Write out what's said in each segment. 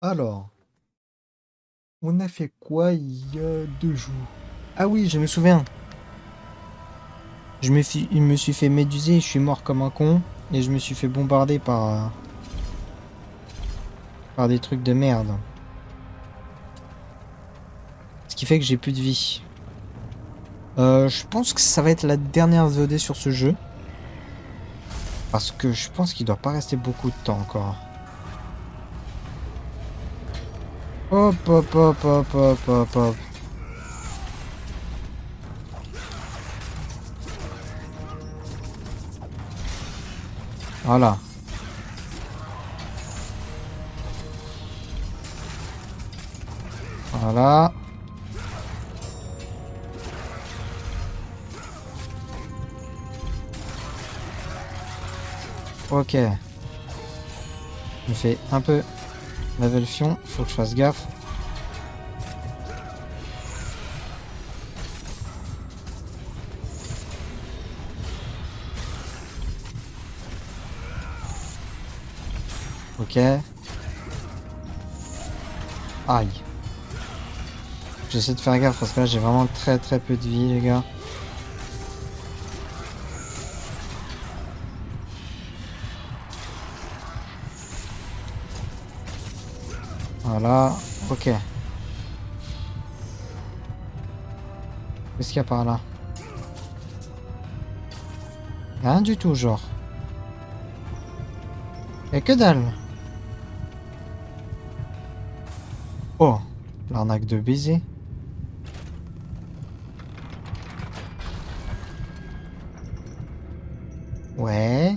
Alors, on a fait quoi il y a 2 jours? Ah oui, je me souviens. Il me suis fait méduser, je suis mort comme un con, et je me suis fait bombarder par des trucs de merde. Ce qui fait que j'ai plus de vie. Je pense que ça va être la dernière VOD sur ce jeu. Parce que je pense qu'il doit pas rester beaucoup de temps encore. Hop, hop, hop, hop, hop, hop, hop. Voilà. Voilà. Ok. Je me fais un peu level fion. Faut que je fasse gaffe. Ok. Aïe. J'essaie de faire gaffe parce que là j'ai vraiment très très peu de vie les gars. Voilà. Ok. Qu'est-ce qu'il y a par là? Rien du tout genre. Y'a que dalle. Oh. L'arnaque de baiser. Ouais.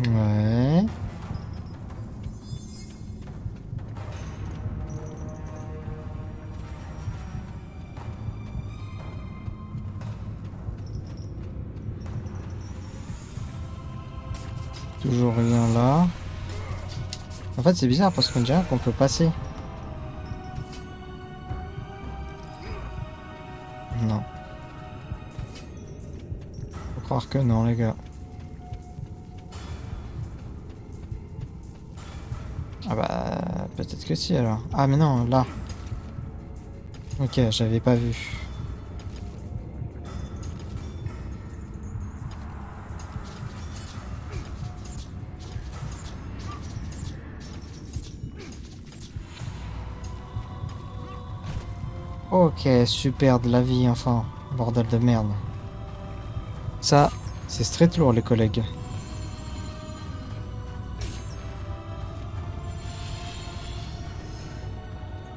Ouais. Toujours rien là. En fait c'est bizarre parce qu'on dirait qu'on peut passer. Non. Faut croire que non les gars. Ah bah peut-être que si alors. Ah mais non là. Ok j'avais pas vu. Ok super de la vie enfin. Bordel de merde. Ça c'est straight lourd les collègues.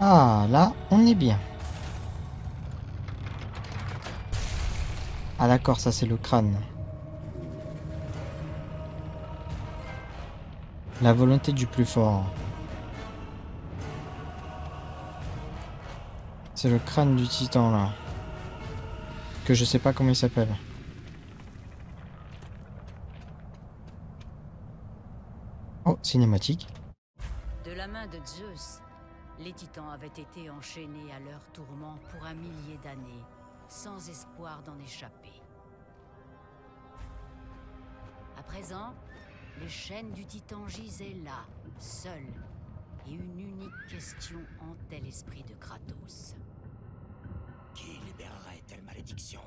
Ah là on est bien. Ah d'accord ça c'est le crâne. La volonté du plus fort. C'est le crâne du titan là. Que je sais pas comment il s'appelle. Oh, cinématique. De la main de Zeus, les titans avaient été enchaînés à leur tourment pour un millier d'années, sans espoir d'en échapper. À présent, les chaînes du titan gisaient là, seules, et une unique question hantait l'esprit de Kratos. Qui libérerait telle malédiction?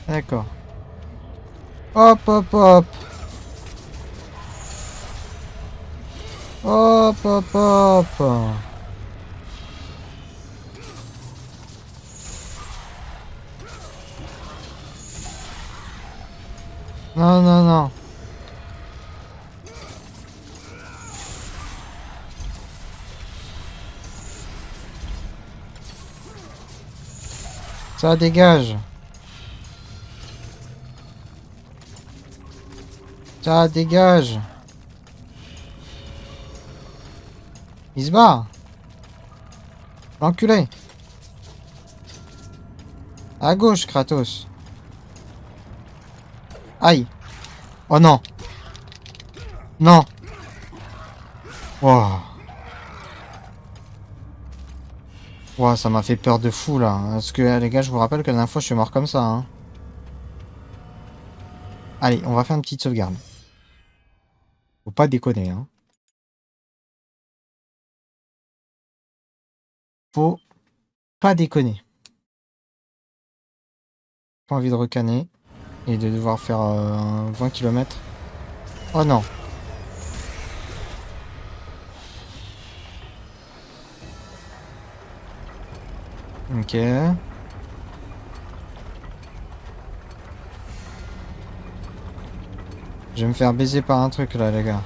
D'accord. Hop, hop, hop. Hop, hop, hop. Non, non, non. Ça dégage. Ça dégage. Il se barre. L'enculé. À gauche, Kratos. Aïe. Oh non. Non. Wow. Ouah, ça m'a fait peur de fou là. Parce que les gars, je vous rappelle que la dernière fois je suis mort comme ça. Hein. Allez, on va faire une petite sauvegarde. Faut pas déconner. Hein. Faut pas déconner. Pas envie de recaner et de devoir faire 20 km. Oh non. Ok. Je vais me faire baiser par un truc là, les gars.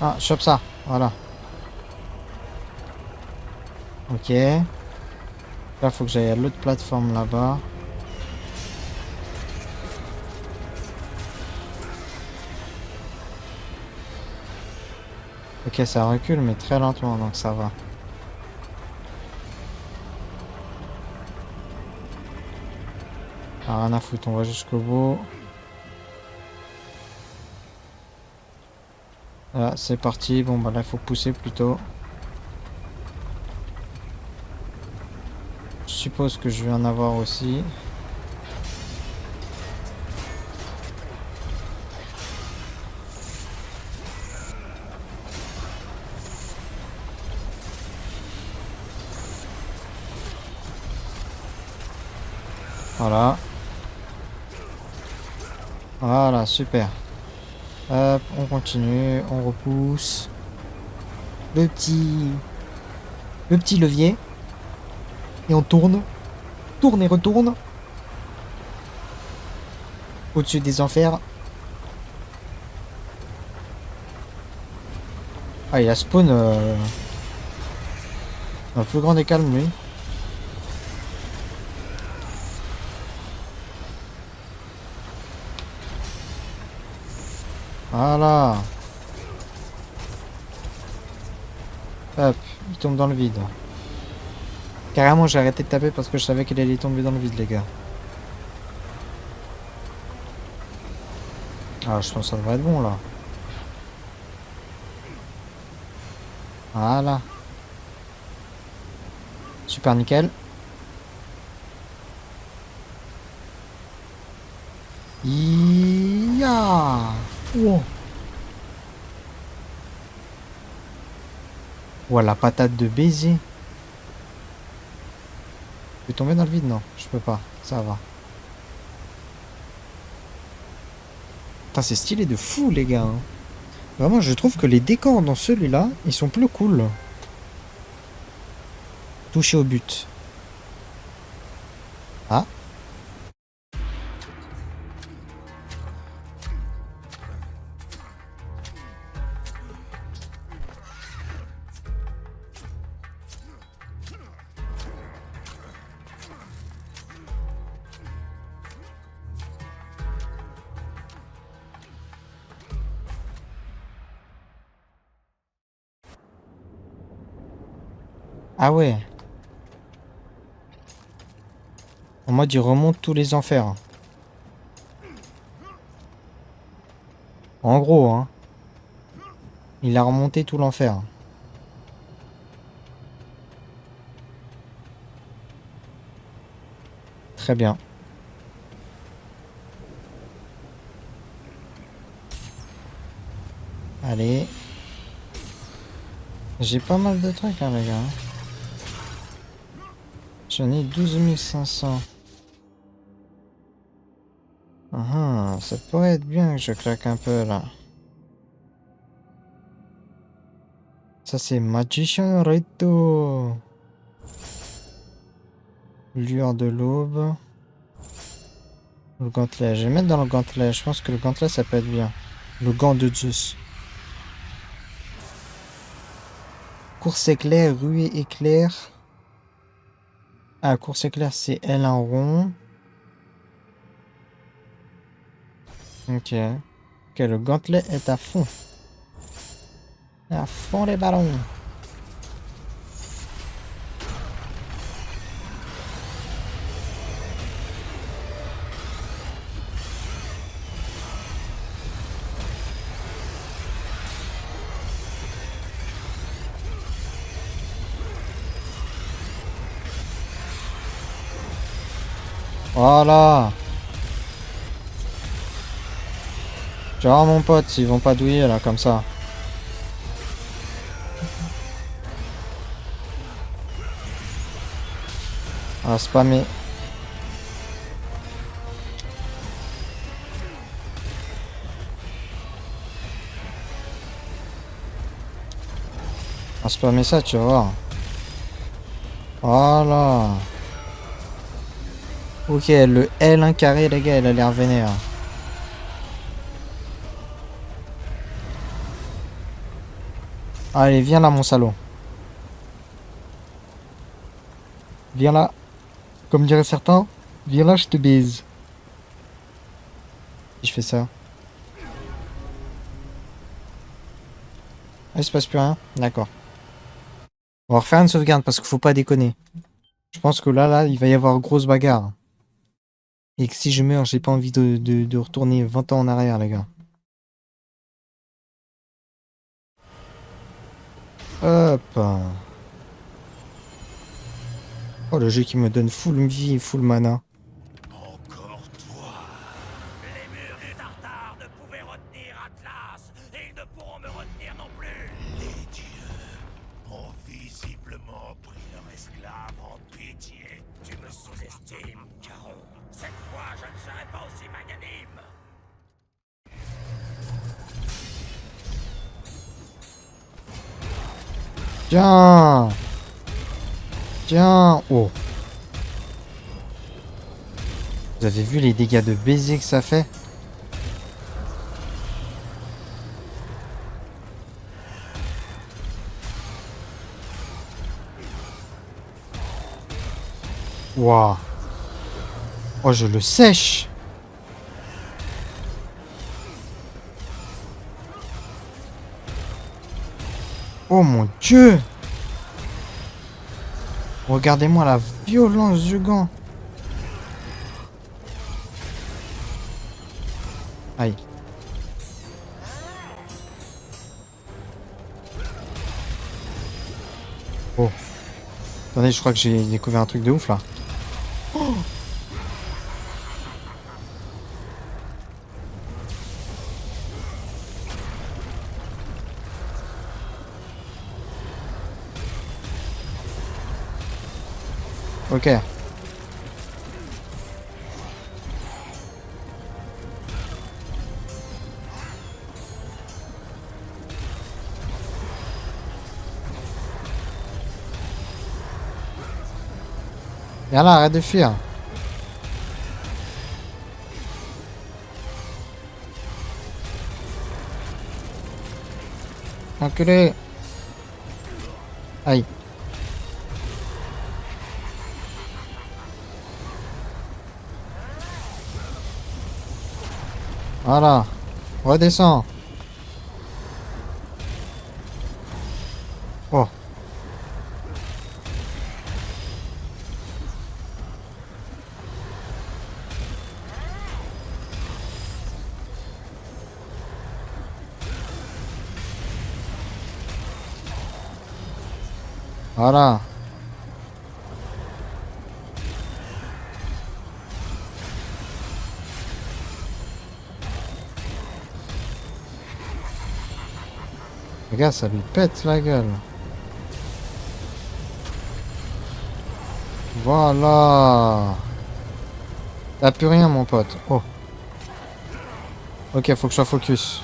Ah, chope ça. Voilà. Ok. Là, faut que j'aille à l'autre plateforme là-bas. Ok, ça recule, mais très lentement, donc ça va. Ah, rien à foutre, on va jusqu'au bout. Voilà, c'est parti. Bon, bah là, il faut pousser plutôt. Je suppose que je vais en avoir aussi. Voilà. Voilà, super. Hop, on continue, on repousse. Le petit levier. Et on tourne. Tourne et retourne. Au-dessus des enfers. Ah, il a spawn un plus grand des calmes, lui. Voilà. Hop, il tombe dans le vide. Carrément, j'ai arrêté de taper parce que je savais qu'il allait tomber dans le vide, les gars. Ah, je pense que ça devrait être bon, là. Voilà. Super nickel. Ya. Wow. Ouah, la patate de baiser. Je peux tomber dans le vide? Non, je peux pas. Ça va. Putain, c'est stylé de fou, les gars. Hein. Vraiment, je trouve que les décors dans celui-là, ils sont plus cool. Toucher au but. Ah. Ah ouais. En mode, il remonte tous les enfers. En gros, hein. Il a remonté tout l'enfer. Très bien. Allez. J'ai pas mal de trucs, hein, les gars. J'en ai 12 500. Ah, ça pourrait être bien que je claque un peu, là. Ça, c'est Magician Reto. Lueur de l'aube. Le gantelet. Je vais mettre dans le gantelet. Je pense que le gantelet, ça peut être bien. Le gant de Zeus. Course éclair, ruée éclair. Ah, course éclair, c'est L un rond. Ok. Ok, le gantelet est à fond. À fond les ballons. Voilà. Tu vois mon pote, ils vont pas douiller là comme ça. On va spammer. On va spammer ça, tu vas voir. Voilà. Ok, le L1 carré, les gars, il a l'air vénère. Allez, viens là, mon salaud. Viens là. Comme diraient certains, viens là, je te baise. Si je fais ça. Ah, il se passe plus rien? D'accord. On va refaire une sauvegarde parce qu'il faut pas déconner. Je pense que là, il va y avoir grosse bagarre. Et que si je meurs, j'ai pas envie de retourner 20 ans en arrière, les gars. Hop. Oh, le jeu qui me donne full vie et full mana. Encore toi. Les murs du Tartare ne pouvaient retenir Atlas, et ils ne pourront me retenir non plus. Les dieux ont visiblement pris leur esclave en pitié. Tu me sous-estimes, Caron. Cette fois, je ne serai pas aussi magnanime. Tiens. Tiens. Oh. Vous avez vu les dégâts de baiser que ça fait? Waouh. Oh, je le sèche. Oh mon Dieu. Regardez-moi la violence du gant. Aïe. Oh. Attendez, je crois que j'ai découvert un truc de ouf là. Oh. Ok. Viens là, arrête de fuir. Enculé. Aïe. Voilà. Redescends. Oh. Voilà. Regarde, ça lui pète la gueule. Voilà. T'as plus rien, mon pote. Oh. Ok, faut que je sois focus.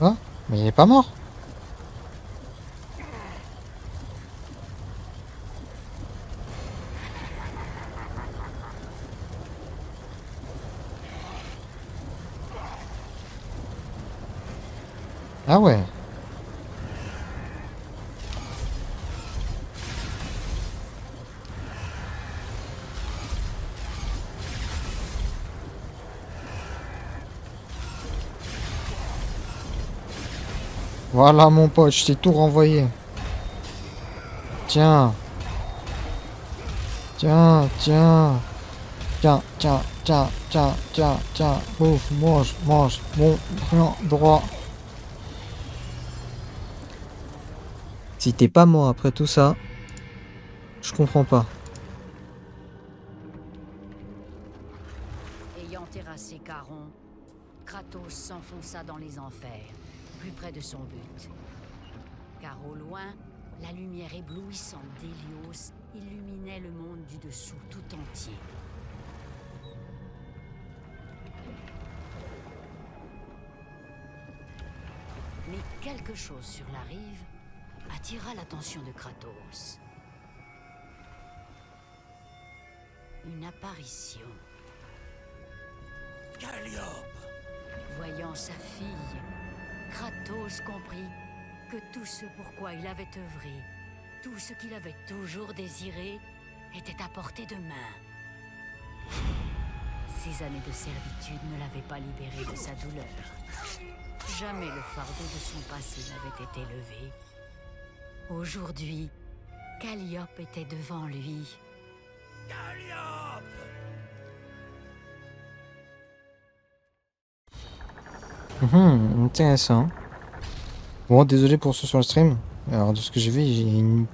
Ah, mais il est pas mort. Ah ouais. Voilà mon pote, je t'ai tout renvoyé. Tiens. Tiens, tiens. Tiens, tiens, tiens, tiens, tiens, tiens. Bouffe, mange, mange. Bon, rien, droit. Si t'es pas mort après tout ça, je comprends pas. Ayant terrassé Charon, Kratos s'enfonça dans les enfers, plus près de son but. Car au loin, la lumière éblouissante d'Hélios illuminait le monde du dessous tout entier. Mais quelque chose sur la rive attira l'attention de Kratos. Une apparition. Calliope! Voyant sa fille, Kratos comprit que tout ce pourquoi il avait œuvré, tout ce qu'il avait toujours désiré, était à portée de main. Ces années de servitude ne l'avaient pas libéré de sa douleur. Jamais le fardeau de son passé n'avait été levé. Aujourd'hui, Calliope était devant lui. Calliope! Intéressant. Bon, désolé pour ceux sur le stream. Alors, de ce que j'ai vu, j'ai une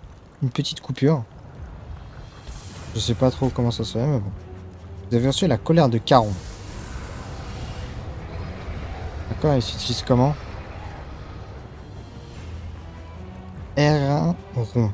petite coupure. Je sais pas trop comment ça se fait, mais bon. Vous avez reçu la colère de Charon. D'accord, il s'utilise comment? R1 rond.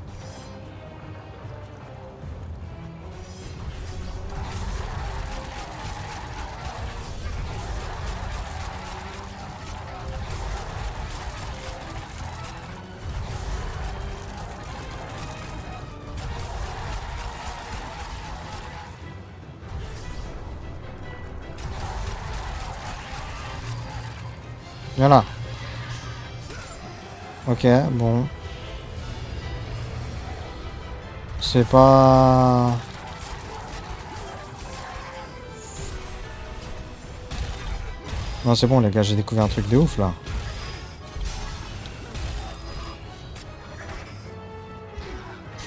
Voilà. Ok, bon. C'est pas... Non, c'est bon les gars, j'ai découvert un truc de ouf là.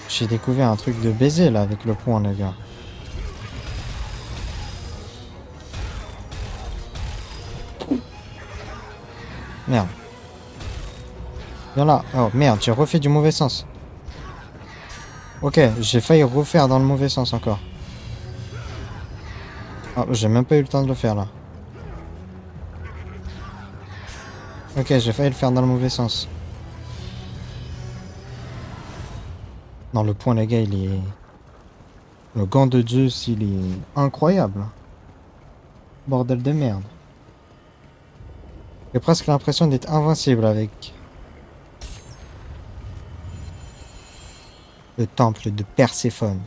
J'ai découvert un truc de baiser là avec le point les gars. Merde. Viens là. Oh merde, j'ai refait du mauvais sens. Ok, j'ai failli refaire dans le mauvais sens encore. Oh, j'ai même pas eu le temps de le faire là. Ok, j'ai failli le faire dans le mauvais sens. Non, le point les gars, il est... Le gant de Zeus, il est incroyable. Bordel de merde. J'ai presque l'impression d'être invincible avec le temple de Perséphone.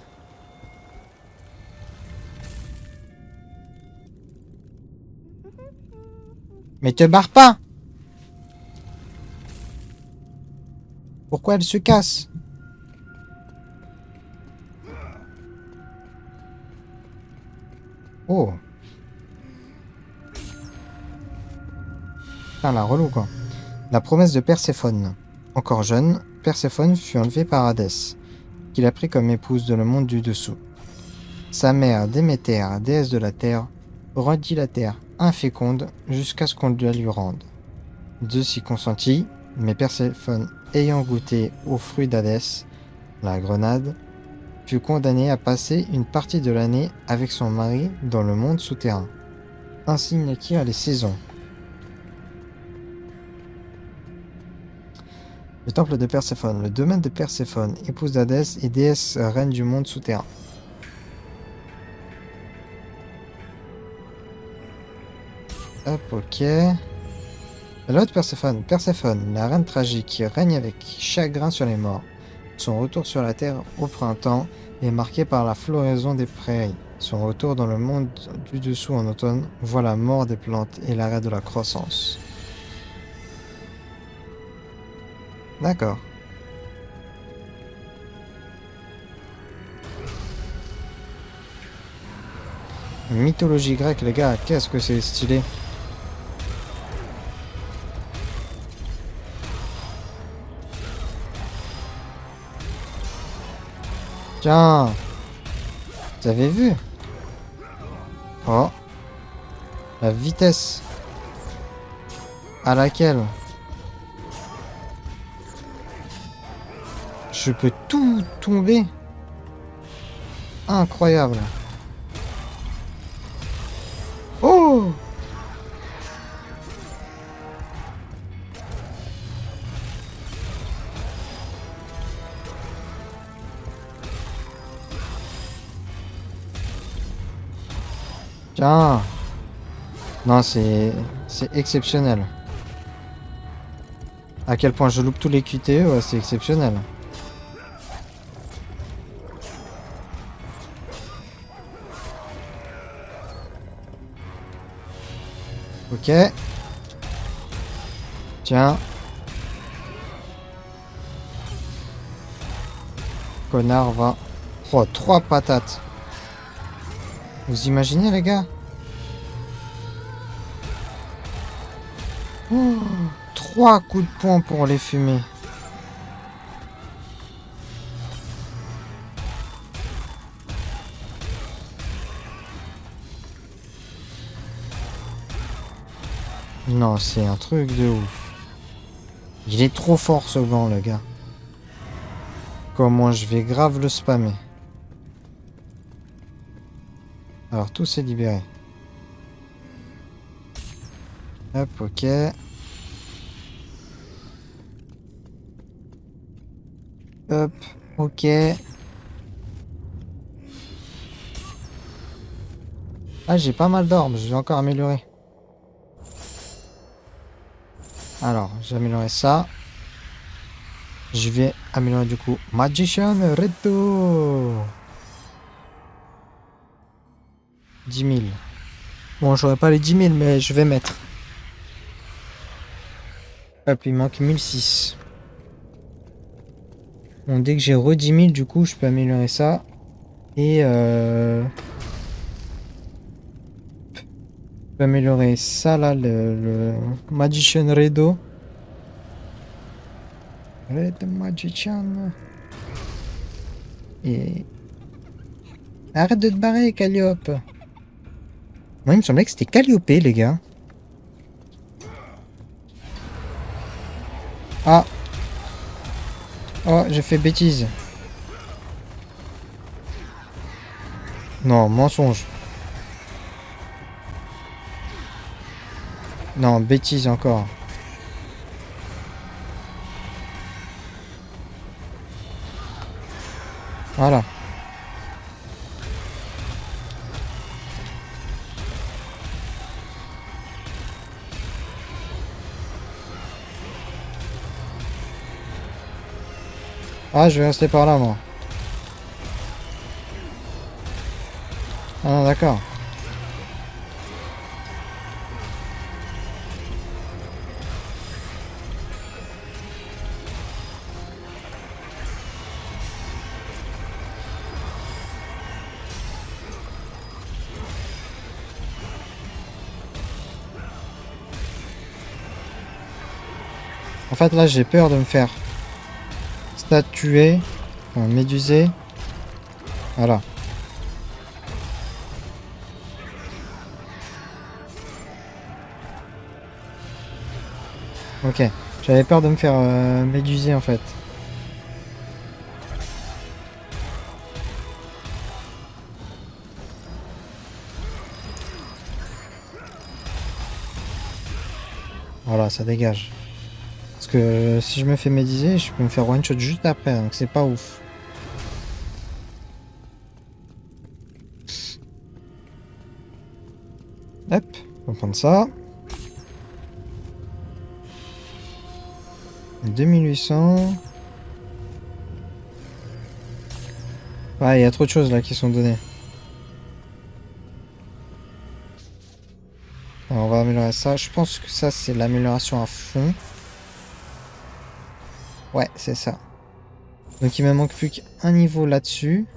Mais te barre pas! Pourquoi elle se casse? Oh! Putain, la relou quoi. La promesse de Perséphone. Encore jeune, Perséphone fut enlevée par Hadès, qu'il a pris comme épouse dans le monde du dessous. Sa mère, Déméter, déesse de la terre, rendit la terre inféconde jusqu'à ce qu'on la lui rende. Zeus y consentit, mais Perséphone, ayant goûté aux fruits d'Hadès, la grenade, fut condamnée à passer une partie de l'année avec son mari dans le monde souterrain. Ainsi naquirent les saisons. Le temple de Perséphone, le domaine de Perséphone, épouse d'Hadès et déesse reine du monde souterrain. Hop, ok. L'autre Perséphone, Perséphone, la reine tragique qui règne avec chagrin sur les morts. Son retour sur la terre au printemps est marqué par la floraison des prairies. Son retour dans le monde du dessous en automne voit la mort des plantes et l'arrêt de la croissance. D'accord. Mythologie grecque, les gars, qu'est-ce que c'est stylé. Tiens, vous avez vu? Oh, la vitesse à laquelle Je peux tout tomber. Incroyable. Oh! Tiens. Non, c'est exceptionnel. À quel point je loupe tous les QTE, ouais, c'est exceptionnel. Ok. Tiens. Connard va. Oh, 3 patates. Vous imaginez, les gars? Oh, 3 coups de poing pour les fumer. Non, c'est un truc de ouf. Il est trop fort ce gant, le gars. Comment je vais grave le spammer. Alors, tout s'est libéré. Hop, ok. Hop, ok. Ah, j'ai pas mal d'orbes, je vais encore améliorer. Alors, j'ai amélioré ça. Je vais améliorer du coup Magician Reto. 10 000. Bon, j'aurais pas les 10 000, mais je vais mettre. Hop, il manque 1006. Bon, dès que j'ai re 10 000, du coup, je peux améliorer ça. Et je peux améliorer ça là, le Magician Redo. Red Magician. Et... Arrête de te barrer, Calliope. Moi, il me semblait que c'était Calliope, les gars. Ah. Oh, j'ai fait bêtise. Non, mensonge. Non, bêtise encore. Voilà. Ah, je vais rester par là, moi. Ah non, d'accord. En fait, là, j'ai peur de me faire statuer, enfin, méduser. Voilà. Ok. J'avais peur de me faire méduser, en fait. Voilà, ça dégage. Parce que si je me fais méduser, je peux me faire one shot juste après, donc c'est pas ouf. Hop, on va prendre ça. 2800. Ouais, il y a trop de choses là qui sont données. Alors, on va améliorer ça. Je pense que ça, c'est l'amélioration à fond. Ouais, c'est ça. Donc, il me manque plus qu'un niveau là-dessus.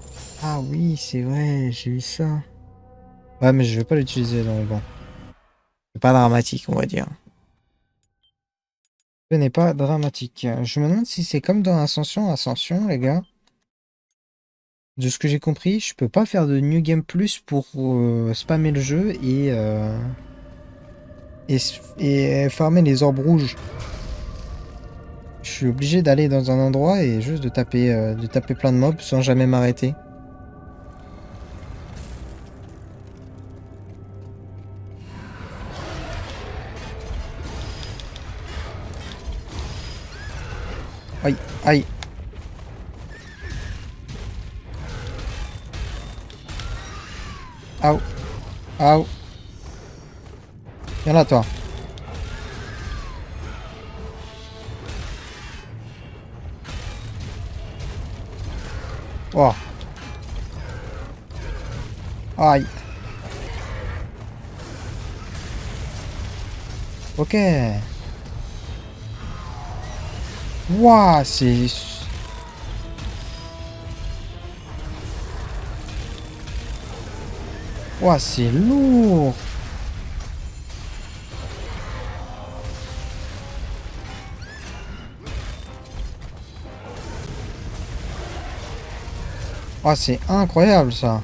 Ah oui, c'est vrai, j'ai eu ça. Ouais, mais je vais pas l'utiliser, donc bon. C'est pas dramatique, on va dire. Ce n'est pas dramatique. Je me demande si c'est comme dans Ascension. Ascension, les gars. De ce que j'ai compris, je peux pas faire de New Game Plus pour spammer le jeu et farmer les orbes rouges. suis obligé d'aller dans un endroit et juste de taper plein de mobs sans jamais m'arrêter. Aïe, aïe. Aou, aou. Viens là, toi. Oh. Aïe. Ok. Waouh, c'est... Waouh, c'est lourd. Oh, c'est incroyable ça.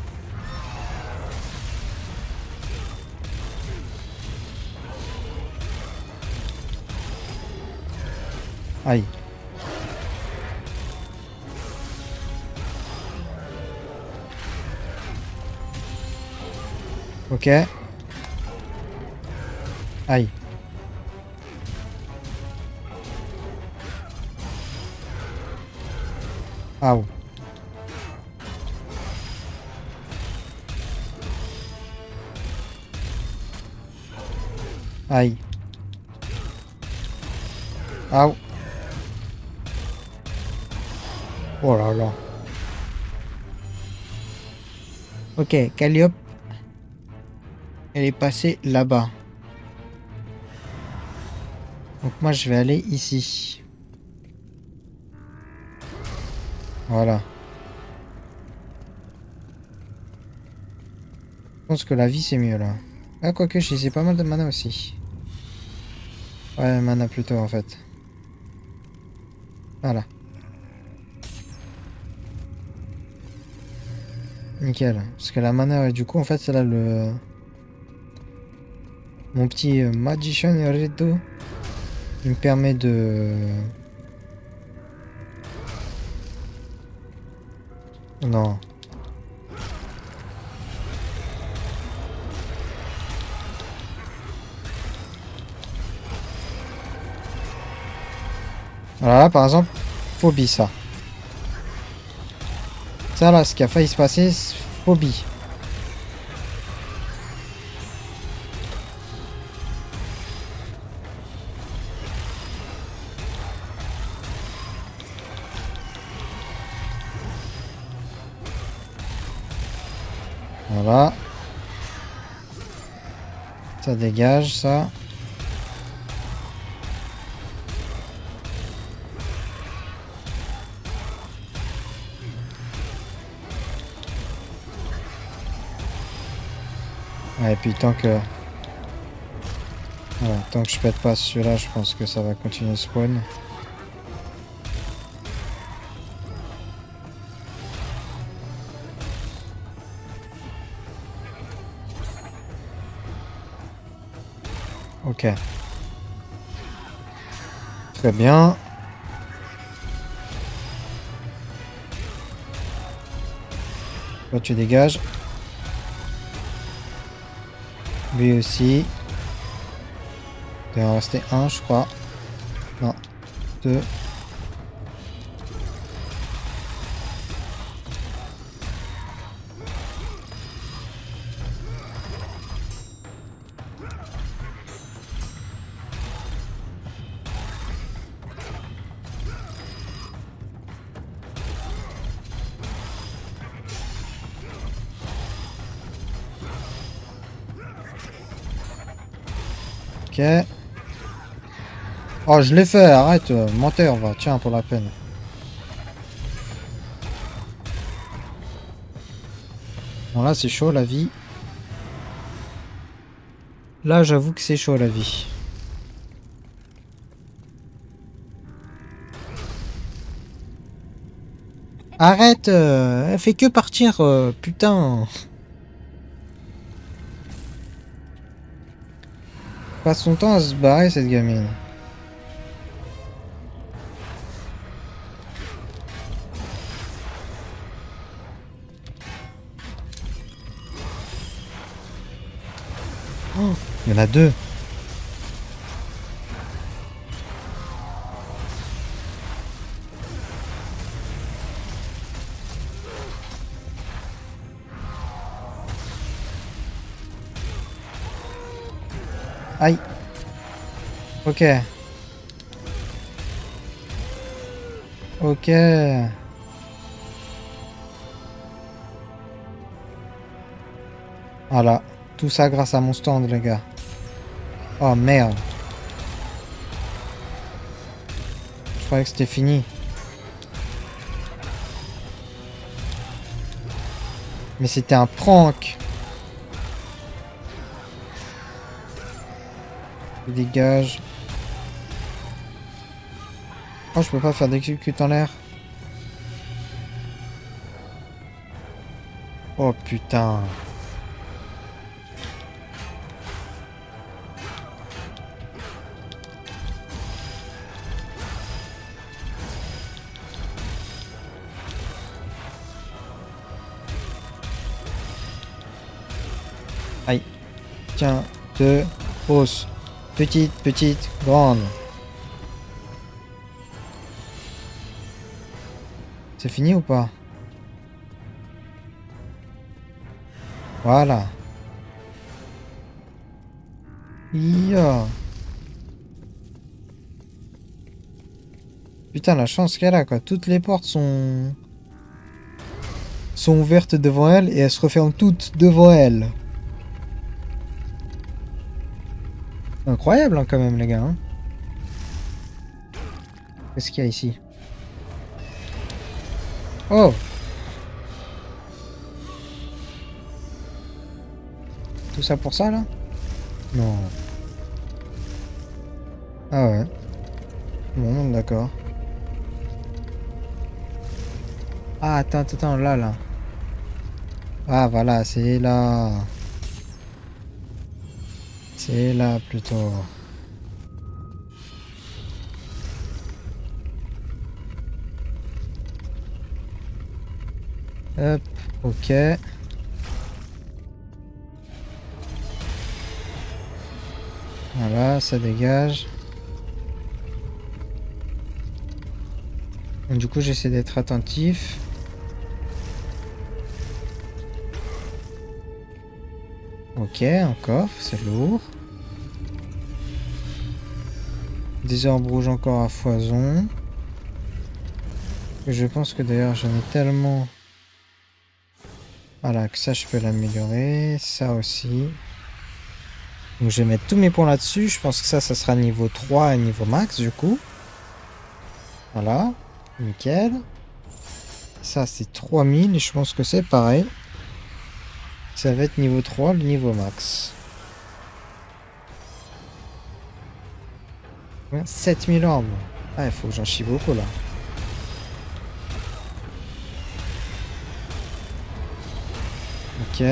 Aïe. Ok. Aïe. Aou. Aïe. Aou. Oh là là. Ok, Calliope. Elle est passée là-bas. Donc moi je vais aller ici. Voilà. Je pense que la vie c'est mieux là. Ah quoique j'ai pas mal de mana aussi. Ouais, mana plutôt en fait. Voilà. Nickel. Parce que la mana, ouais, du coup en fait c'est là le... Mon petit Magician Redo. Il me permet de... Non. Voilà, par exemple, phobie ça. Ça là, ce qui a failli se passer, phobie. Voilà. Ça dégage, ça. Ouais, et puis tant que... Voilà, tant que je pète pas celui-là, je pense que ça va continuer spawn. Ok. Très bien. Toi, tu dégages. Lui aussi. Il doit en rester un, je crois. Non. Deux. Ok. Oh, je l'ai fait, arrête, menteur, va, tiens, pour la peine. Bon, là, c'est chaud, la vie. Là, j'avoue que c'est chaud, la vie. Arrête, elle fait que partir, putain. Passe son temps à se barrer, cette gamine. Oh, il y en a deux. Aïe. Ok. Ok. Voilà. Tout ça grâce à mon stand, les gars. Oh merde. Je croyais que c'était fini. Mais c'était un prank. Je dégage. Oh, je peux pas faire d'exécute en l'air. Oh putain. Aïe. Tiens, deux, hausse. Petite, petite, grande. C'est fini ou pas? Voilà. Ya. Putain, la chance qu'elle a, quoi. Toutes les portes sont ouvertes devant elle et elles se referment toutes devant elle. Incroyable, hein, quand même, les gars. Hein. Qu'est-ce qu'il y a ici? Oh! Tout ça pour ça, là? Non. Ah ouais. Bon, d'accord. Ah, attends, là. Ah, voilà, c'est là. C'est là, plutôt. Hop, ok. Voilà, ça dégage. Donc, du coup, j'essaie d'être attentif. Ok, un coffre, c'est lourd. Des orbes rouges encore à foison. Je pense que d'ailleurs j'en ai tellement... Voilà, que ça je peux l'améliorer. Ça aussi. Donc je vais mettre tous mes points là-dessus. Je pense que ça sera niveau 3 et niveau max du coup. Voilà. Nickel. Ça c'est 3000 et je pense que c'est pareil. Ça va être niveau 3, le niveau max. 7000 orbes. Ah, il faut que j'en chie beaucoup là. Ok.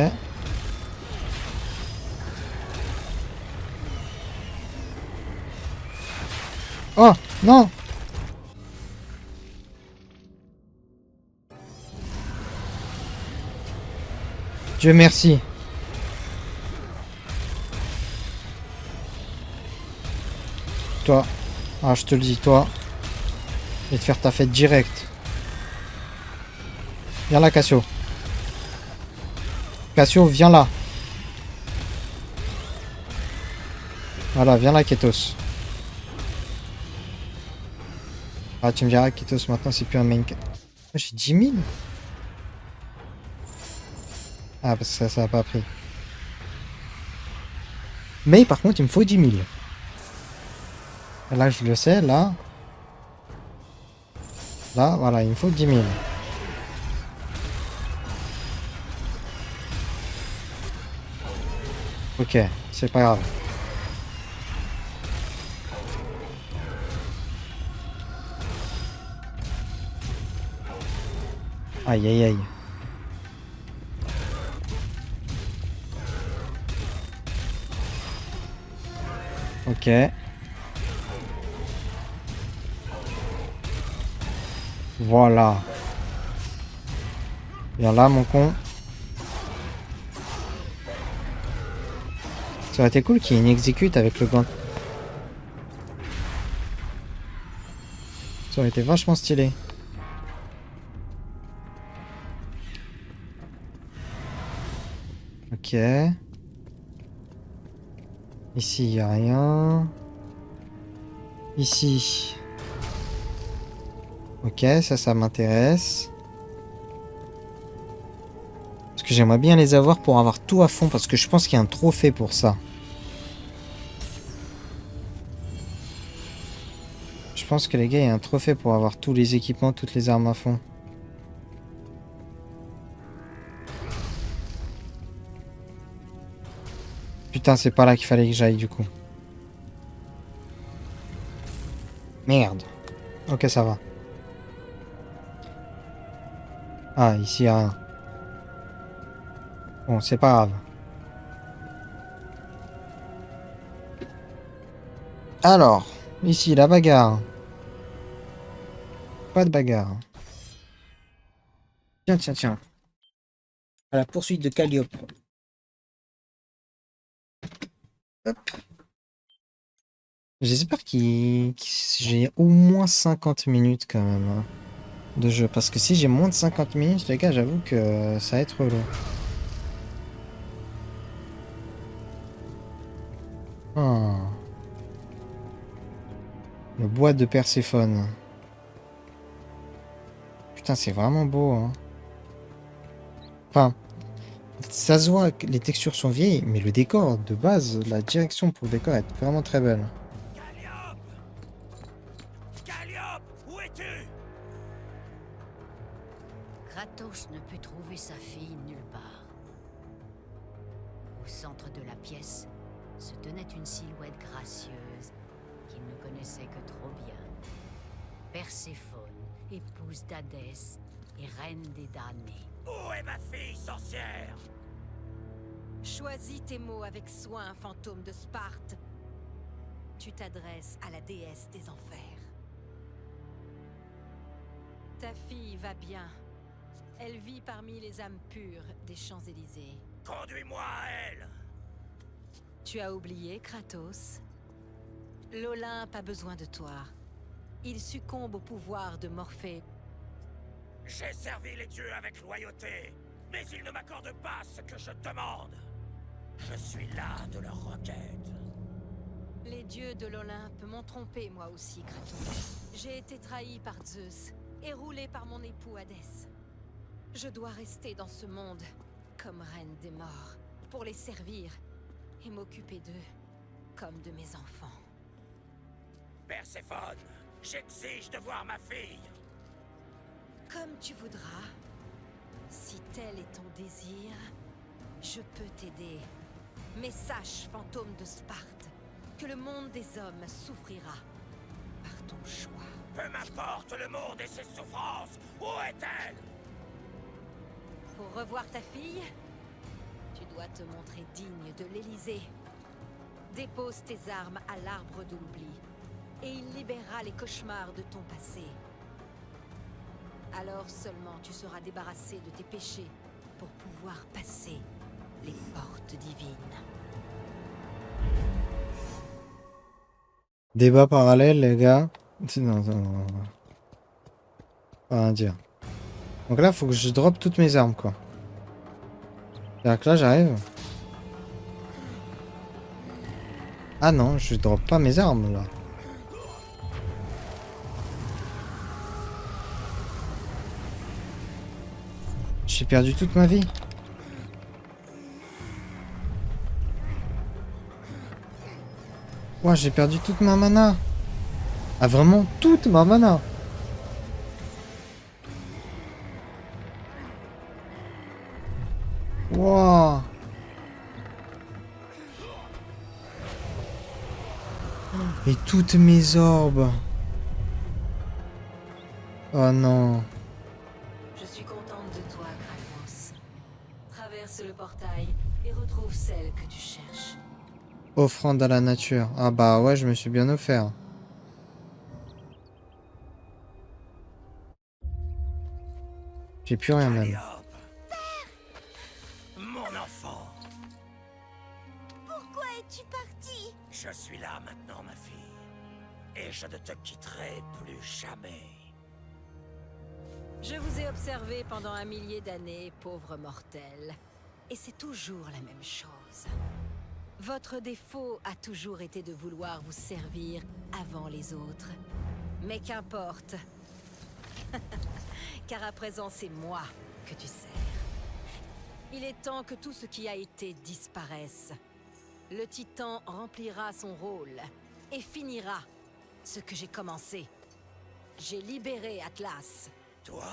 Oh, non! Dieu merci. Toi. Ah, je te le dis, toi. Je vais te faire ta fête direct. Viens là, Cassio. Cassio, viens là. Voilà, viens là, Ketos. Ah, tu me diras, Ketos, maintenant, c'est plus un main... Ah, j'ai 10 000. Ah, parce que ça a pas pris. Mais, par contre, il me faut 10 000. Là, je le sais, là. Là, voilà, il me faut 10 000. Ok, c'est pas grave. Aïe, aïe, aïe. Ok. Voilà. Viens là, mon con. Ça aurait été cool qu'il y ait une exécute avec le gant. Ça aurait été vachement stylé. Ok. Ici, il n'y a rien. Ici. Ok, ça m'intéresse. Parce que j'aimerais bien les avoir pour avoir tout à fond. Parce que je pense qu'il y a un trophée pour ça. Je pense que les gars, il y a un trophée pour avoir tous les équipements, toutes les armes à fond. Putain, c'est pas là qu'il fallait que j'aille du coup. Merde. Ok, ça va. Ah, ici, il y a rien. Bon, c'est pas grave. Alors, ici, la bagarre. Pas de bagarre. Tiens, tiens, tiens. À la poursuite de Calliope. Hop. J'espère que j'ai au moins 50 minutes quand même hein, de jeu. Parce que si j'ai moins de 50 minutes, les gars, j'avoue que ça va être long. Ah. Le bois de Perséphone. Putain, c'est vraiment beau. Hein. Enfin, ça se voit que les textures sont vieilles, mais le décor de base, la direction pour le décor est vraiment très belle. Calliope! Calliope, où es-tu? Kratos ne put trouver sa fille nulle part. Au centre de la pièce se tenait une silhouette gracieuse qu'il ne connaissait que trop bien. Perséphone, épouse d'Hadès et reine des damnés. Où est ma fille sorcière? Choisis tes mots avec soin, fantôme de Sparte. Tu t'adresses à la déesse des enfers. Ta fille va bien. Elle vit parmi les âmes pures des Champs-Élysées. Conduis-moi à elle! Tu as oublié, Kratos? L'Olympe a besoin de toi. Il succombe au pouvoir de Morphée. J'ai servi les dieux avec loyauté, mais ils ne m'accordent pas ce que je demande. Je suis là de leur requête. Les dieux de l'Olympe m'ont trompé, moi aussi, Kratos. J'ai été trahi par Zeus et roulé par mon époux Hadès. Je dois rester dans ce monde, comme reine des morts, pour les servir et m'occuper d'eux, comme de mes enfants. Perséphone, j'exige de voir ma fille. Comme tu voudras. Si tel est ton désir, je peux t'aider. Mais sache, fantôme de Sparte, que le monde des hommes souffrira par ton choix. Peu m'importe le monde et ses souffrances. Où est-elle? Pour revoir ta fille, tu dois te montrer digne de l'Élysée. Dépose tes armes à l'arbre de l'oubli, et il libérera les cauchemars de ton passé. Alors seulement tu seras débarrassé de tes péchés pour pouvoir passer les portes divines. Débat parallèle, les gars. Non, non, non. Pas rien dire. Donc là, faut que je drop toutes mes armes, quoi. C'est-à-dire que là, j'arrive. Ah non, je drop pas mes armes, là. J'ai perdu toute ma vie. Ouah, j'ai perdu toute ma mana. Ah, vraiment toute ma mana. Wouah. Et toutes mes orbes. Oh non. Je suis contente de toi, Kratos. Traverse le portail et retrouve celle que tu cherches. Offrande à la nature. Ah bah ouais, je me suis bien offert. J'ai plus rien même. Calliope. Mon enfant. Pourquoi es-tu parti? Je suis là maintenant, ma fille. Et je ne te quitterai plus jamais. Je vous ai observé pendant 1 millier d'années, pauvre mortel. Et c'est toujours la même chose. Votre défaut a toujours été de vouloir vous servir avant les autres. Mais qu'importe. Car à présent, c'est moi que tu sers. Il est temps que tout ce qui a été disparaisse. Le Titan remplira son rôle et finira ce que j'ai commencé. J'ai libéré Atlas. Toi?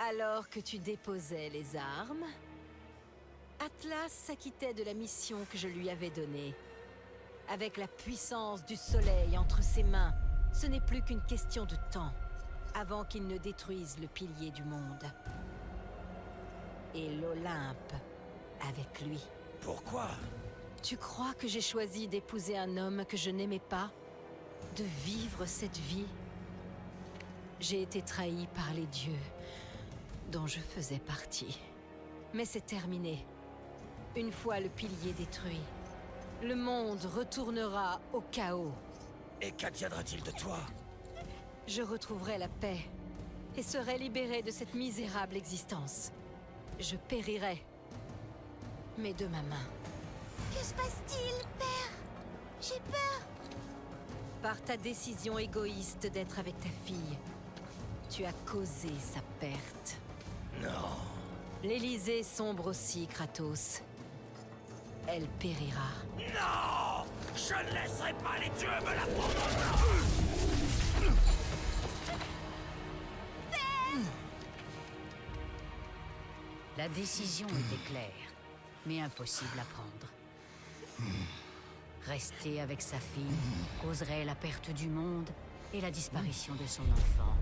Alors que tu déposais les armes, Atlas s'acquittait de la mission que je lui avais donnée. Avec la puissance du soleil entre ses mains, ce n'est plus qu'une question de temps avant qu'il ne détruise le pilier du monde. Et l'Olympe avec lui. Pourquoi? Tu crois que j'ai choisi d'épouser un homme que je n'aimais pas? De vivre cette vie? J'ai été trahi par les dieux, dont je faisais partie. Mais c'est terminé. Une fois le pilier détruit, le monde retournera au chaos. Et qu'adviendra-t-il de toi? Je retrouverai la paix et serai libéré de cette misérable existence. Je périrai, mais de ma main. Que se passe-t-il, père? J'ai peur. Par ta décision égoïste d'être avec ta fille, tu as causé sa perte. Non. L'Élysée sombre aussi, Kratos. Elle périra. Non! Je ne laisserai pas les dieux me la prendre. La décision était claire, mais impossible à prendre. Rester avec sa fille causerait la perte du monde et la disparition de son enfant.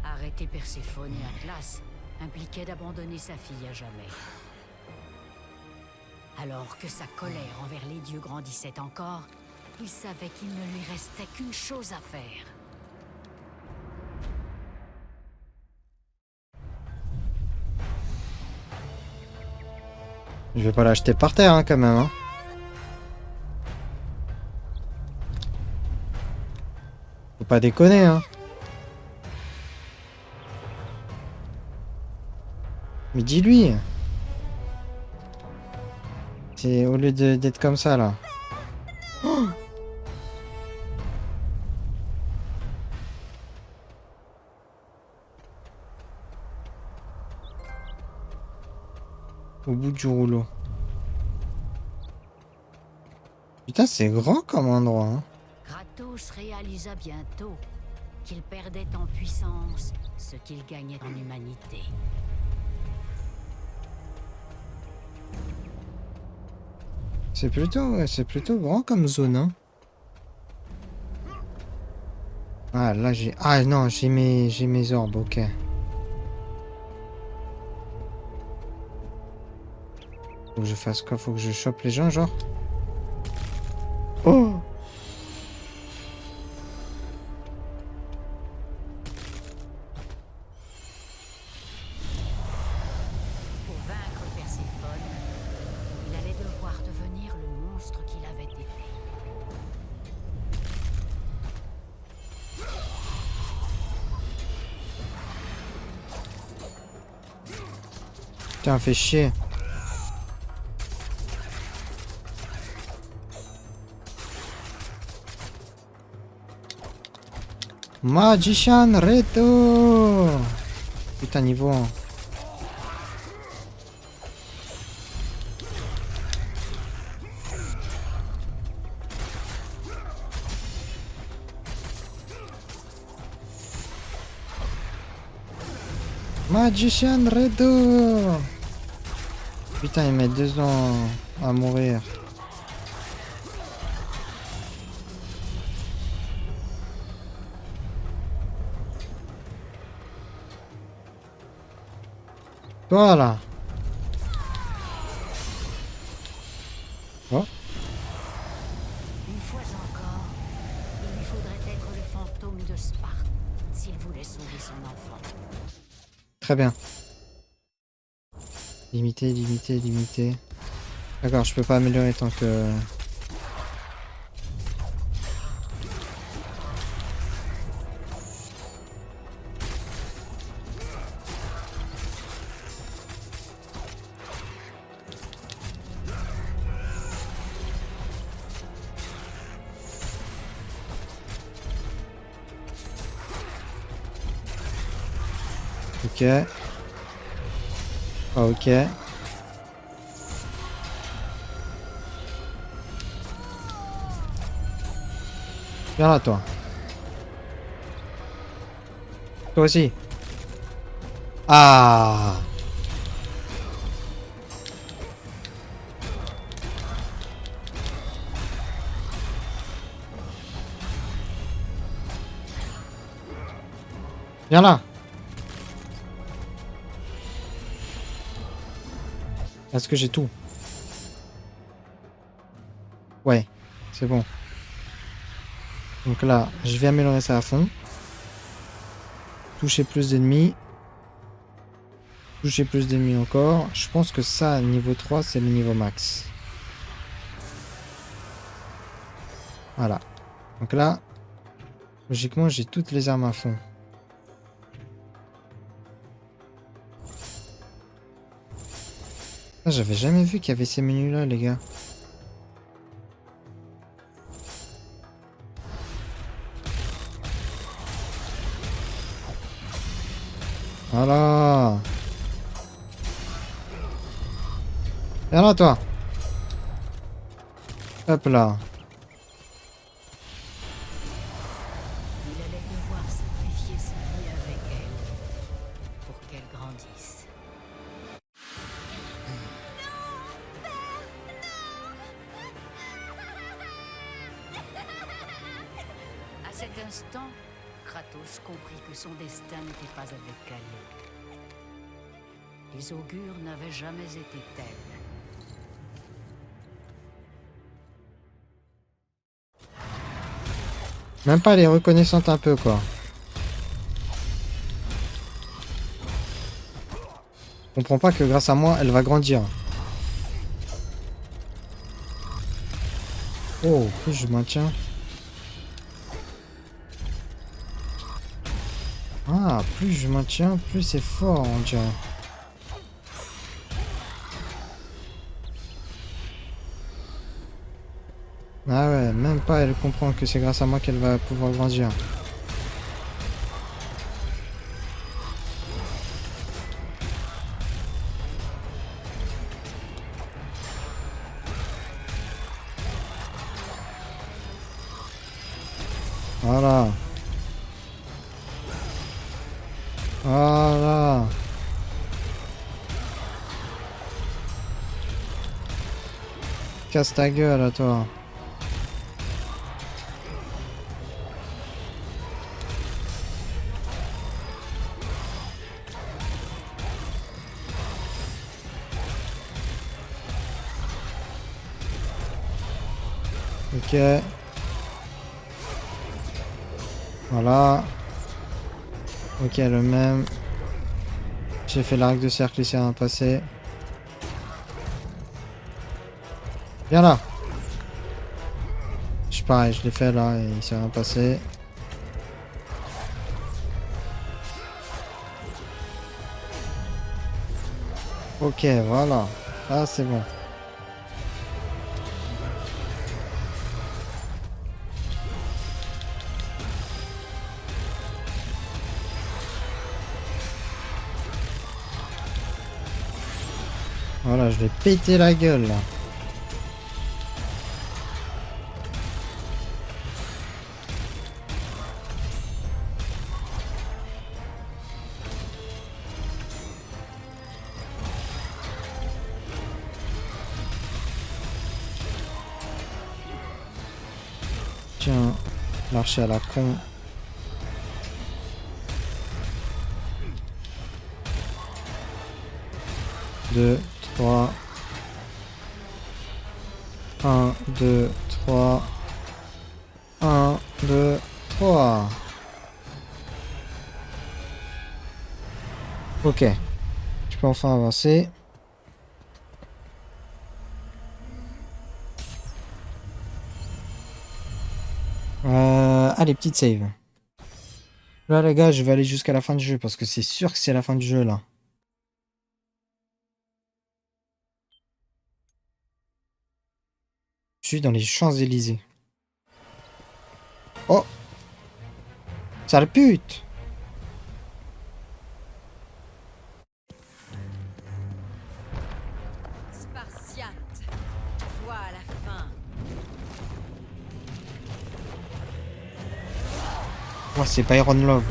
Arrêter Perséphone et Atlas impliquait d'abandonner sa fille à jamais. Alors que sa colère envers les dieux grandissait encore, il savait qu'il ne lui restait qu'une chose à faire. Je vais pas l'acheter par terre, hein, quand même. Hein. Faut pas déconner, hein. Mais dis-lui. C'est au lieu d'être comme ça, là. Oh, au bout du rouleau. Putain, c'est grand comme endroit. Hein. Kratos réalisa bientôt qu'il perdait en puissance ce qu'il gagnait en humanité. C'est plutôt grand comme zone. Hein. Ah, là, j'ai... Ah, non, j'ai mes orbes, ok. Faut que je fasse quoi? Faut que je chope les gens, genre? Oh! Pour vaincre Perséphone, il allait devoir devenir le monstre qu'il avait été. Putain, fait chier. Magician Reto. Putain, niveau 1. Magician Reto. Putain, il met 2 ans à mourir. Voilà. Oh. Une fois encore, il lui faudrait être le fantôme de Sparte s'il voulait sauver son enfant. Très bien. Limité, limité, limité. D'accord, je peux pas améliorer tant que... Ok. Ah, ok. Viens là, toi. Toi aussi. Ah! Viens là. Est-ce que j'ai tout? Ouais, c'est bon. Donc là, je vais améliorer ça à fond. Toucher plus d'ennemis. Toucher plus d'ennemis encore. Je pense que ça, niveau 3, c'est le niveau max. Voilà. Donc là, logiquement, j'ai toutes les armes à fond. Ah, j'avais jamais vu qu'il y avait ces menus-là, les gars. Voilà. Viens là, toi. Hop là. Il allait devoir sacrifier sa vie avec elle pour qu'elle grandisse. À cet instant, Kratos comprit que son destin n'était pas avec elle. Les augures n'avaient jamais été tels. Même pas, elle est reconnaissante un peu, quoi. Je comprends pas que grâce à moi, elle va grandir. Oh, plus je maintiens. Ah, plus je maintiens, plus c'est fort, on dirait. Ah ouais, même pas, elle comprend que c'est grâce à moi qu'elle va pouvoir grandir. Voilà. Voilà. Casse ta gueule à toi. Ok. Voilà. Ok, le même. J'ai fait l'arc de cercle, il s'est rien passé. Viens là. Je suis pareil, je l'ai fait là et il s'est rien passé. Ok, voilà. Ah, c'est bon. Voilà, je vais péter la gueule là. Tiens, l'archer à la con. Deux, 3. 1, 2, 3. 1, 2, 3. Ok. Je peux enfin avancer. Allez, petite save. Là, les gars, je vais aller jusqu'à la fin du jeu parce que c'est sûr que c'est la fin du jeu là. Je suis dans les Champs-Élysées. Oh! Sale pute! Spartiate, vois la fin. Ouais, c'est Byron Love.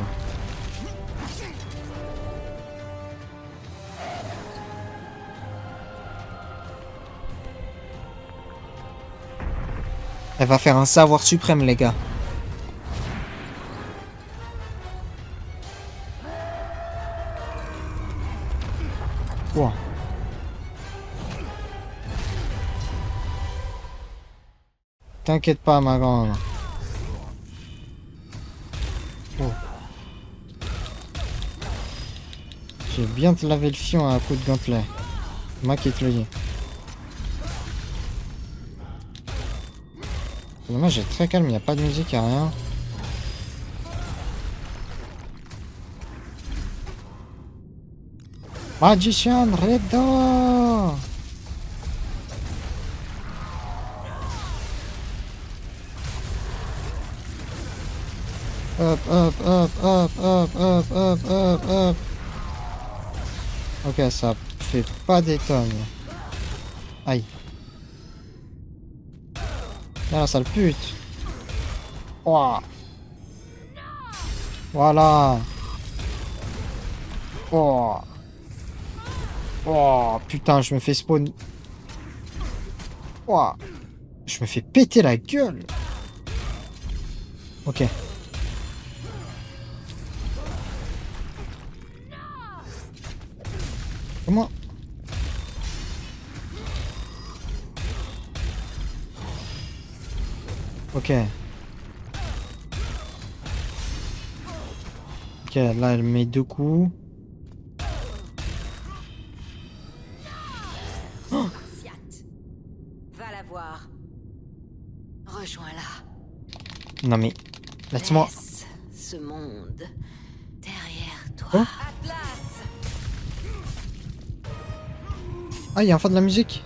Elle va faire un savoir suprême, les gars. Wow. T'inquiète pas, ma grande. Oh. J'ai bien te lavé le fion à un coup de gantelet. Moi qui te le dis. C'est dommage, j'ai très calme, il n'y a pas de musique, il n'y a rien. Magician Redo! Hop, hop, hop, hop, hop, hop, hop, hop, hop. Ok, ça fait pas des tonnes. Aïe. Là, la sale pute. Ouah. Voilà. Oh. Oh, putain, je me fais spawn. Oh. Je me fais péter la gueule. Ok. Comment? Ok. Ok, là, elle met 2 coups. Spartiate, va la voir. Rejoins-la. Non mais, laisse-moi. Laisse ce monde derrière toi. Oh. Atlas! Ah, il y a enfin de la musique.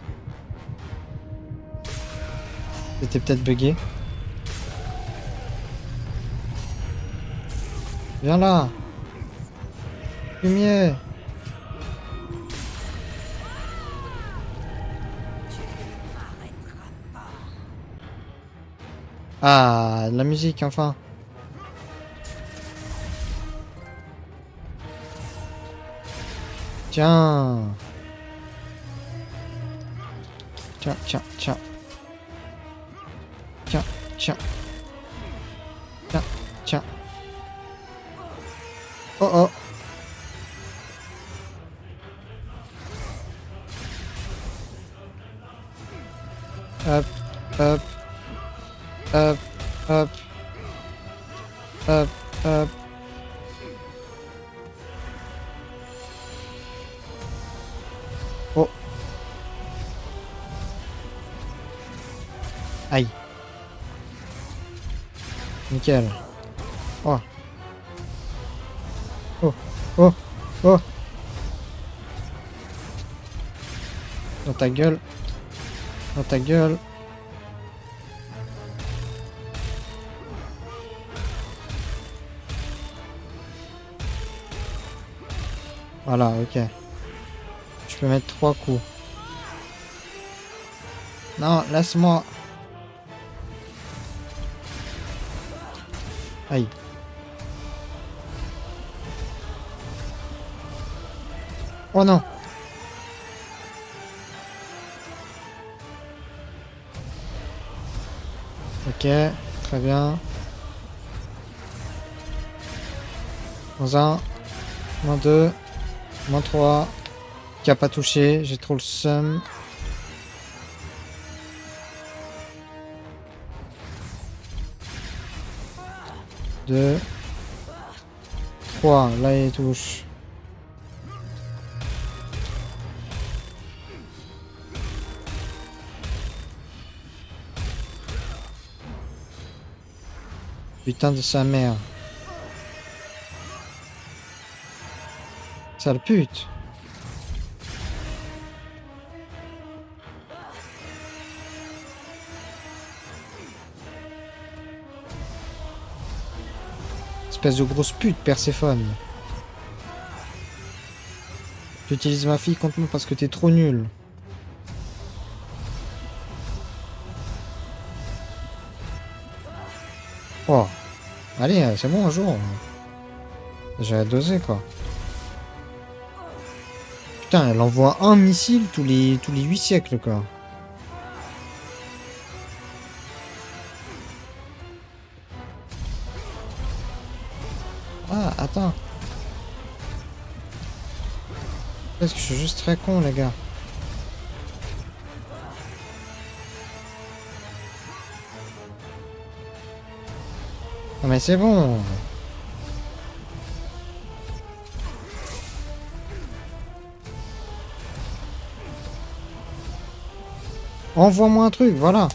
C'était peut-être bugué. Viens là. Lumière. Ah, de la musique enfin. Tiens. Tiens, tiens, tiens. Tiens, tiens. Tiens, tiens. Oh oh. Hop, hop. Hop, hop. Hop, hop. Oh. Aïe. Nickel. Oh. Oh. Oh. Oh. Dans ta gueule. Dans ta gueule. Voilà, ok. Je peux mettre 3 coups. Non, laisse-moi. Aïe. Oh non. Ok, très bien. Moins 1, moins 2, moins 3. Qui a pas touché, j'ai trop le seum. Deux. 3, là il touche. Putain de sa mère. Sale pute. Espèce de grosse pute, Perséphone. Tu utilises ma fille contre moi parce que t'es trop nul. Oh. Allez, c'est bon un jour. J'ai dosé quoi. Putain, elle envoie un missile tous les 8 siècles quoi. Ah, attends. Parce que je suis juste très con les gars. Non mais c'est bon. Envoie-moi un truc, voilà.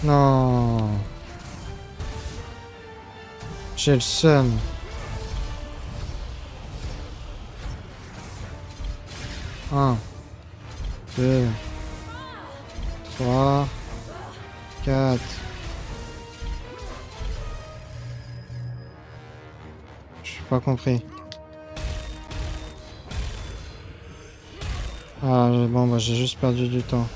Non. J'ai le seum. Un, 2, 3, 4. J'ai pas compris. Ah bon bah j'ai juste perdu du temps.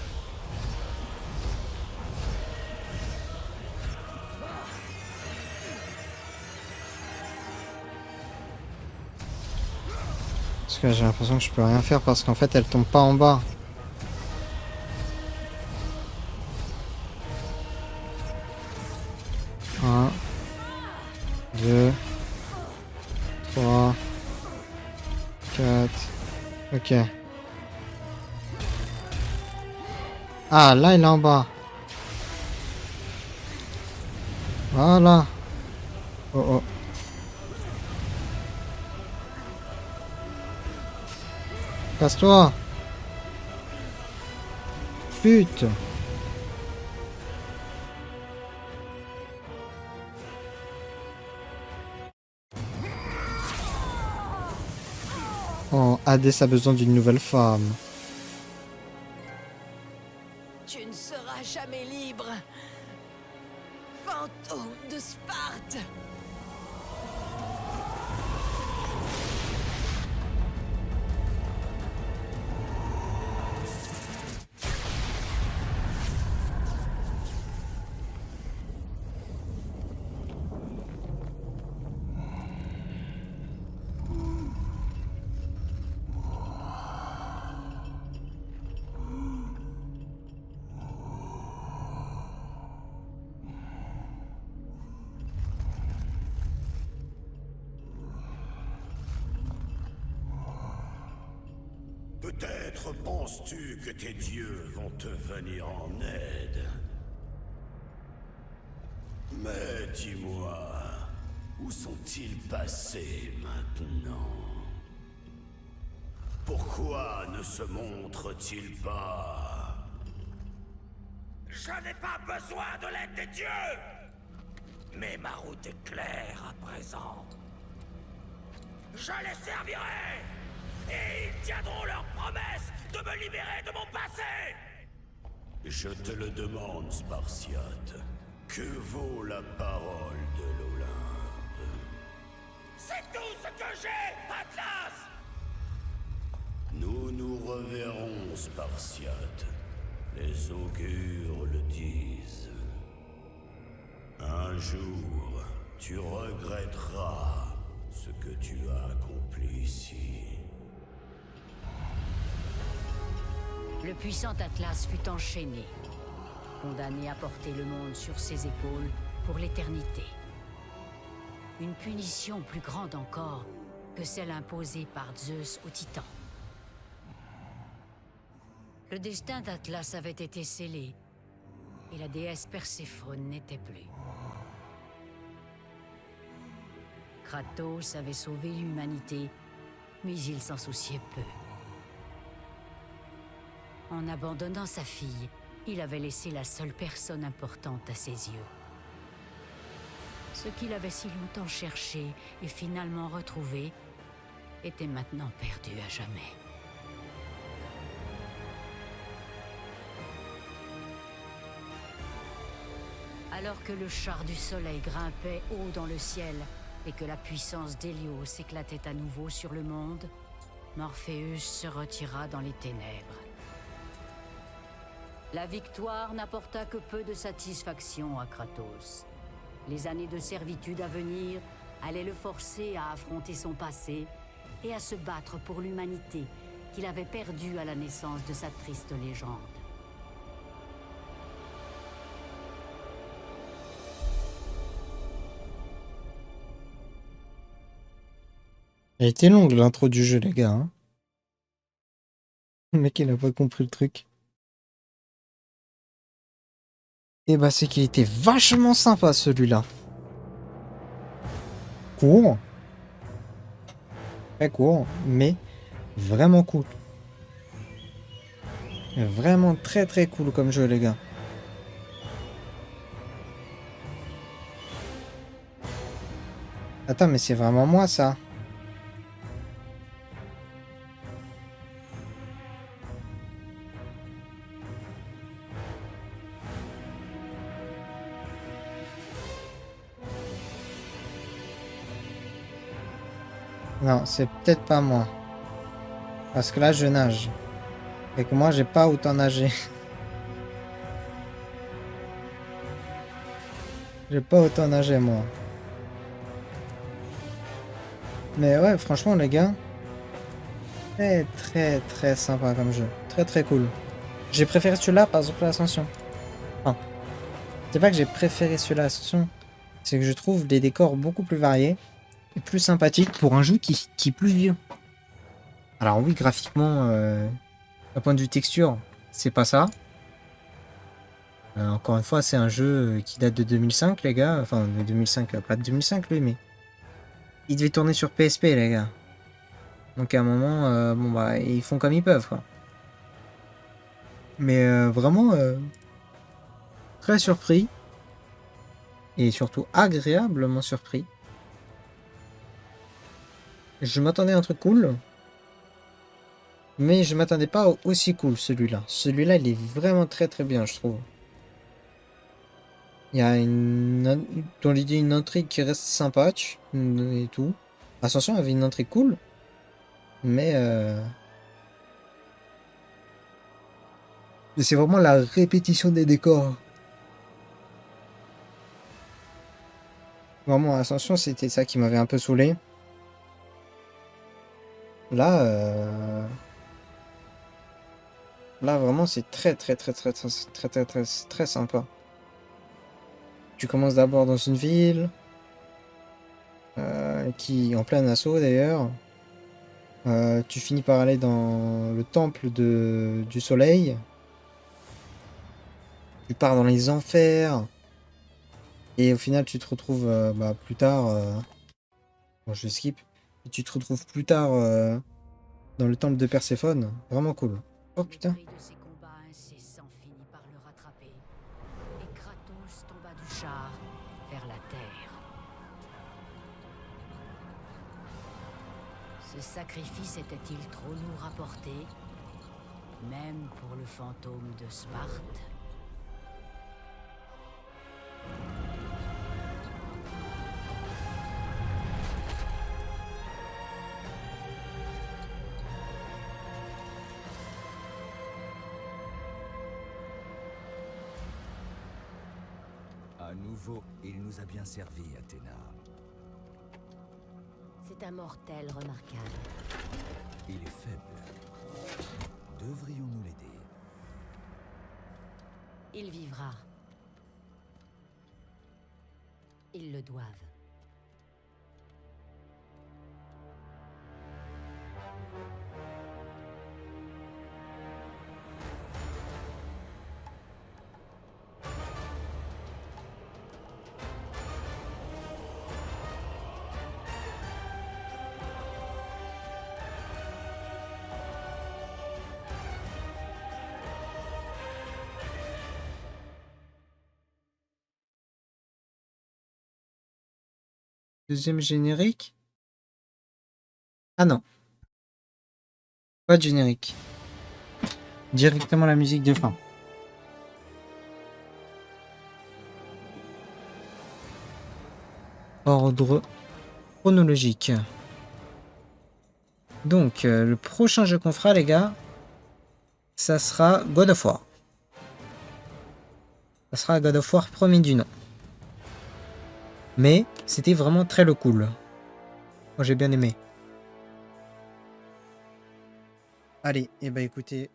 Parce que j'ai l'impression que je peux rien faire parce qu'en fait elle tombe pas en bas. Un, 2, 3, 4. Ok. Ah là il est en bas. Voilà. Oh oh. Casse-toi. Pute. Oh, Hadès a besoin d'une nouvelle femme. Tu ne seras jamais libre. Fantôme de Sparte. Peut-être penses-tu que tes dieux vont te venir en aide. Mais dis-moi, où sont-ils passés maintenant? Pourquoi ne se montrent-ils pas? Je n'ai pas besoin de l'aide des dieux! Mais ma route est claire à présent. Je les servirai! Et ils tiendront leur promesse de me libérer de mon passé! Je te le demande, Spartiate. Que vaut la parole de l'Olympe? C'est tout ce que j'ai, Atlas! Nous nous reverrons, Spartiate. Les augures le disent. Un jour, tu regretteras ce que tu as accompli ici. Le puissant Atlas fut enchaîné, condamné à porter le monde sur ses épaules pour l'éternité. Une punition plus grande encore que celle imposée par Zeus aux Titans. Le destin d'Atlas avait été scellé, et la déesse Perséphone n'était plus. Kratos avait sauvé l'humanité, mais il s'en souciait peu. En abandonnant sa fille, il avait laissé la seule personne importante à ses yeux. Ce qu'il avait si longtemps cherché et finalement retrouvé était maintenant perdu à jamais. Alors que le char du soleil grimpait haut dans le ciel et que la puissance d'Hélios s'éclatait à nouveau sur le monde, Morpheus se retira dans les ténèbres. La victoire n'apporta que peu de satisfaction à Kratos. Les années de servitude à venir allaient le forcer à affronter son passé et à se battre pour l'humanité qu'il avait perdue à la naissance de sa triste légende. Elle était longue l'intro du jeu, les gars. Hein. Le mec, il a pas compris le truc. Et bah, c'est qu'il était vachement sympa celui-là. Court. Très court, mais vraiment cool. Vraiment très très cool comme jeu, les gars. Attends, mais c'est vraiment moi ça. Non, c'est peut-être pas moi. Parce que là, je nage. Et que moi, j'ai pas autant nagé. J'ai pas autant nagé, moi. Mais ouais, franchement, les gars. Très, très, très sympa comme jeu. Très, très cool. J'ai préféré celui-là, par exemple, l'Ascension. Enfin, c'est pas que j'ai préféré celui-là, l'Ascension. C'est que je trouve les décors beaucoup plus variés. Et plus sympathiques pour un jeu qui est plus vieux. Alors oui, graphiquement, d'un point de vue texture, c'est pas ça. Encore une fois, c'est un jeu qui date de 2005, les gars. Enfin, de 2005, pas de 2005, lui, mais... Il devait tourner sur PSP, les gars. Donc à un moment, bon bah, ils font comme ils peuvent, quoi. Mais vraiment, très surpris. Et surtout agréablement surpris. Je m'attendais à un truc cool. Mais je m'attendais pas au aussi cool, celui-là. Celui-là, il est vraiment très très bien, je trouve. Il y a dans l'idée une intrigue qui reste sympa et tout. Ascension avait une intrigue cool. Mais c'est vraiment la répétition des décors. Vraiment, Ascension, c'était ça qui m'avait un peu saoulé. Là, là vraiment, c'est très, très, très, très, très, très, très, très, très sympa. Tu commences d'abord dans une ville qui en plein assaut d'ailleurs. Tu finis par aller dans le temple du soleil. Tu pars dans les enfers. Et au final, tu te retrouves plus tard. Bon, je skip. Et tu te retrouves plus tard dans le temple de Perséphone. Vraiment cool. Oh putain. Le cri de ses combats incessants finit par le rattraper. Et Kratos tomba du char vers la terre. Ce sacrifice était-il trop lourd à porter, même pour le fantôme de Sparte? À nouveau, il nous a bien servi, Athéna. C'est un mortel remarquable. Il est faible. Devrions-nous l'aider? Il vivra. Ils le doivent. Deuxième générique. Ah non. Pas de générique. Directement la musique de fin. Ordre chronologique. Donc, le prochain jeu qu'on fera, les gars, ça sera God of War. Ça sera God of War premier du nom. Mais c'était vraiment très le cool. Moi, j'ai bien aimé. Allez, et bah écoutez,